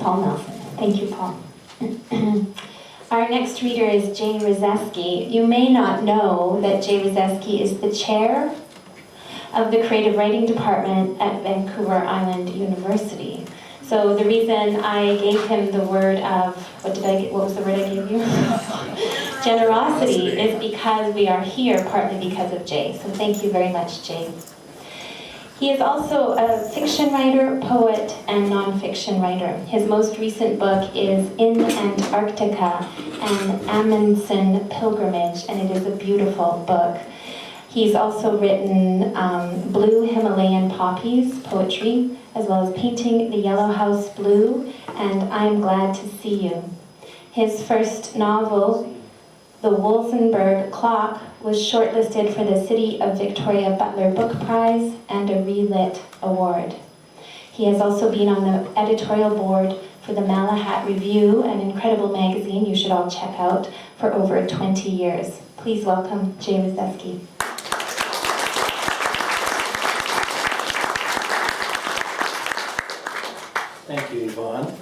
Paul Nelson. Thank you, Paul. Our next reader is Jay Ruzesky. You may not know that Jay Ruzesky is the chair of the creative writing department at Vancouver Island University. So the reason I gave him the word of, what was the word I gave you? Generosity is because we are here, partly because of Jay. So thank you very much, Jay. He is also a fiction writer, poet, and nonfiction writer. His most recent book is In Antarctica, an Amundsen Pilgrimage, and it is a beautiful book. He's also written Blue Himalayan Poppies, poetry, as well as Painting the Yellow House Blue, and I'm Glad to See You. His first novel, The Wolzenberg Clock, was shortlisted for the City of Victoria Butler Book Prize and a Relit Award. He has also been on the editorial board for the Malahat Review, an incredible magazine you should all check out, for over 20 years. Please welcome Jay Ruzesky. Thank you, Yvonne.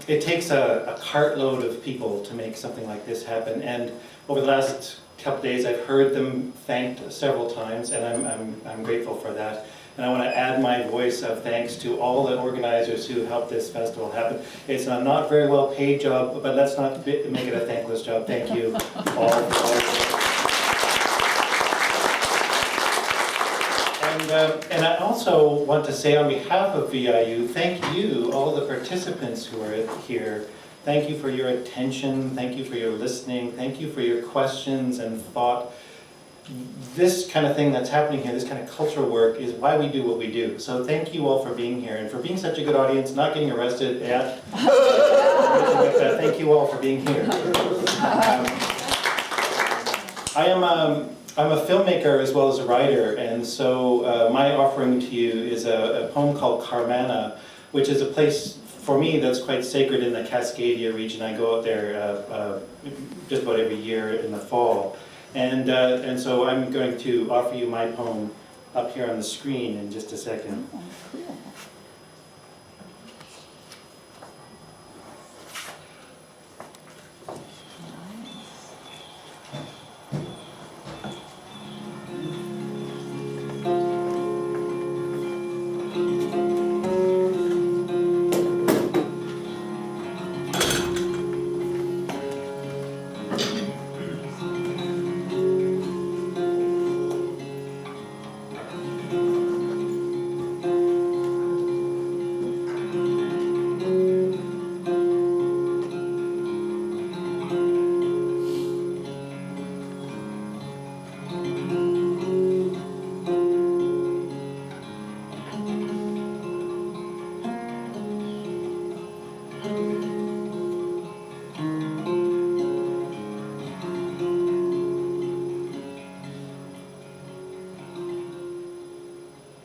It takes a cartload of people to make something like this happen, and over the last couple days I've heard them thanked several times, and I'm grateful for that. And I want to add my voice of thanks to all the organizers who helped this festival happen. It's a not very well paid job, but let's not make it a thankless job. Thank you all. And I also want to say on behalf of VIU, thank you, all the participants who are here. Thank you for your attention, thank you for your listening, thank you for your questions and thought. This kind of thing that's happening here, this kind of cultural work, is why we do what we do. So thank you all for being here and for being such a good audience, not getting arrested yet. Thank you all for being here. I'm a filmmaker as well as a writer, and so my offering to you is a poem called Carmana, which is a place for me that's quite sacred in the Cascadia region. I go out there just about every year in the fall. And so I'm going to offer you my poem up here on the screen in just a second.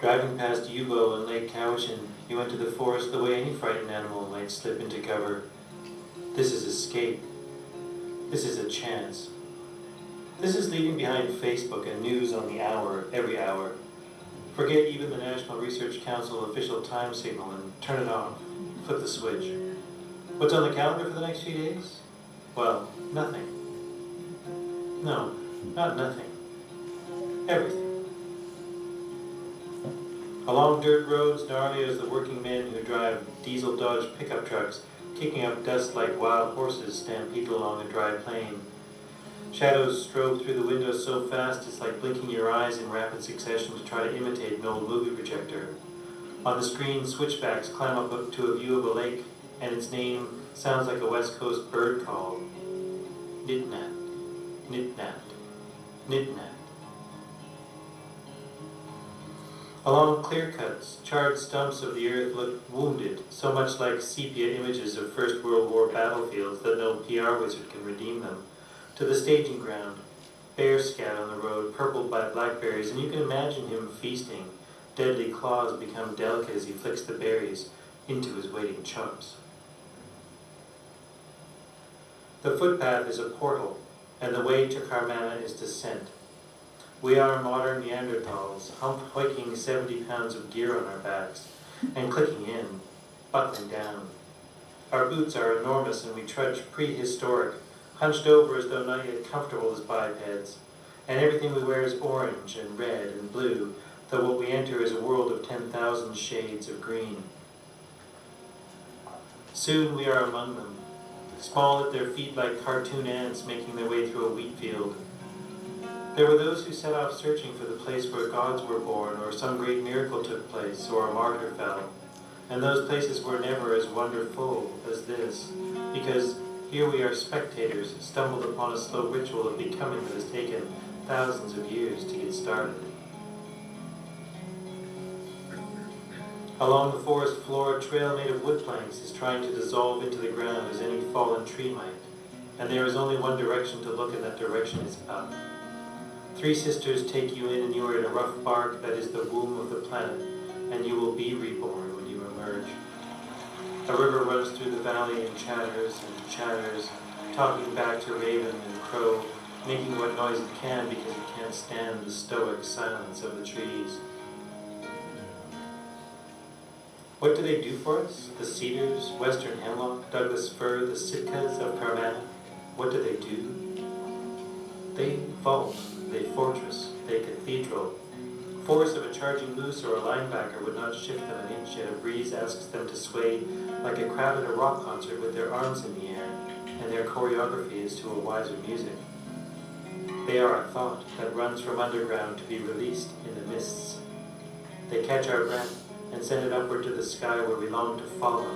Driving past Yubo and Lake Cowichan, you went to the forest the way any frightened animal might slip into cover. This is escape. This is a chance. This is leaving behind Facebook and news on the hour, every hour. Forget even the National Research Council official time signal and turn it off. Flip the switch. What's on the calendar for the next few days? Well, nothing. No, not nothing. Everything. Along dirt roads, gnarly as the working men who drive diesel Dodge pickup trucks, kicking up dust like wild horses stampede along a dry plain. Shadows strobe through the windows so fast it's like blinking your eyes in rapid succession to try to imitate an old movie projector. On the screen, switchbacks climb up to a view of a lake, and its name sounds like a West Coast bird call. Nit-nat, nit-nat, nit-nat. Along clear cuts, charred stumps of the earth look wounded, so much like sepia images of First World War battlefields that no PR wizard can redeem them. To the staging ground, bear scat on the road, purpled by blackberries, and you can imagine him feasting. Deadly claws become delicate as he flicks the berries into his waiting chumps. The footpath is a portal, and the way to Carmana is descent. We are modern Neanderthals, hump-hoiking 70 pounds of gear on our backs, and clicking in, buckling down. Our boots are enormous and we trudge prehistoric, hunched over as though not yet comfortable as bipeds. And everything we wear is orange and red and blue, though what we enter is a world of 10,000 shades of green. Soon we are among them, small at their feet like cartoon ants making their way through a wheat field. There were those who set off searching for the place where gods were born, or some great miracle took place, or a martyr fell. And those places were never as wonderful as this, because here we are spectators, stumbled upon a slow ritual of becoming that has taken thousands of years to get started. Along the forest floor, a trail made of wood planks is trying to dissolve into the ground as any fallen tree might. And there is only one direction to look, and that direction is up. 3 sisters take you in, and you are in a rough bark that is the womb of the planet, and you will be reborn when you emerge. A river runs through the valley and chatters, talking back to raven and crow, making what noise it can because it can't stand the stoic silence of the trees. What do they do for us? The cedars, western hemlock, Douglas fir, the sitkas of Carmana. What do they do? They vault, they fortress, they cathedral. Force of a charging moose or a linebacker would not shift them an inch, yet a breeze asks them to sway like a crowd at a rock concert with their arms in the air, and their choreography is to a wiser music. They are a thought that runs from underground to be released in the mists. They catch our breath and send it upward to the sky where we long to follow,